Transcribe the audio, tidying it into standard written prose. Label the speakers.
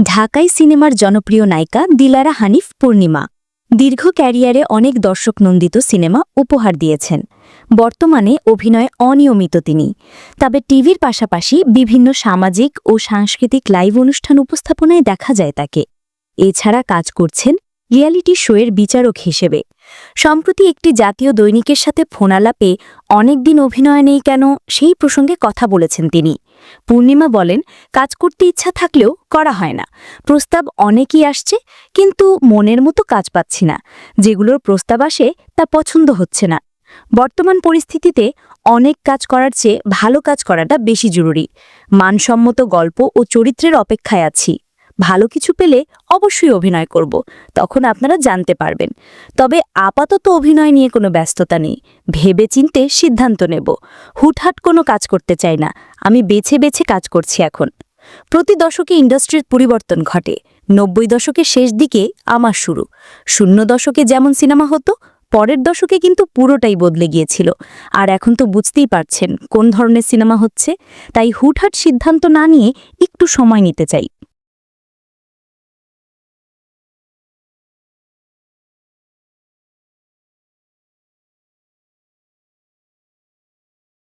Speaker 1: ঢাকাই সিনেমার জনপ্রিয় নায়িকা দিলারা হানিফ পূর্ণিমা দীর্ঘ ক্যারিয়ারে অনেক দর্শক নন্দিত সিনেমা উপহার দিয়েছেন। বর্তমানে অভিনয়ে অনিয়মিত তিনি, তবে টিভির পাশাপাশি বিভিন্ন সামাজিক ও সাংস্কৃতিক লাইভ অনুষ্ঠান উপস্থাপনায় দেখা যায় তাকে। এছাড়া কাজ করছেন রিয়ালিটি শোয়ের বিচারক হিসেবে। সম্প্রতি একটি জাতীয় দৈনিকের সাথে ফোনালাপে অনেকদিন অভিনয় নেই কেন সেই প্রসঙ্গে কথা বলেছেন তিনি। পূর্ণিমা বলেন, কাজ করতে ইচ্ছা থাকলেও করা হয় না। প্রস্তাব অনেকই আসছে, কিন্তু মনের মতো কাজ পাচ্ছি না। যেগুলোর প্রস্তাব আসে তা পছন্দ হচ্ছে না। বর্তমান পরিস্থিতিতে অনেক কাজ করার চেয়ে ভালো কাজ করাটা বেশি জরুরি। মানসম্মত গল্প ও চরিত্রের অপেক্ষায় আছি। ভালো কিছু পেলে অবশ্যই অভিনয় করব, তখন আপনারা জানতে পারবেন। তবে আপাতত অভিনয় নিয়ে কোনো ব্যস্ততা নেই। ভেবেচিন্তে সিদ্ধান্ত নেব। হুটহাট কোনো কাজ করতে চাই না। আমি বেছে বেছে কাজ করছি এখন। প্রতি দশকে ইন্ডাস্ট্রির পরিবর্তন ঘটে। ৯০ দশকের শেষ দিকে আমার শুরু। ০ দশকে যেমন সিনেমা হতো, পরের দশকে কিন্তু পুরোটাই বদলে গিয়েছিল। আর এখন তো বুঝতেই পারছেন কোন ধরনের সিনেমা হচ্ছে। তাই হুটহাট সিদ্ধান্ত না নিয়ে একটু সময় নিতে চাই।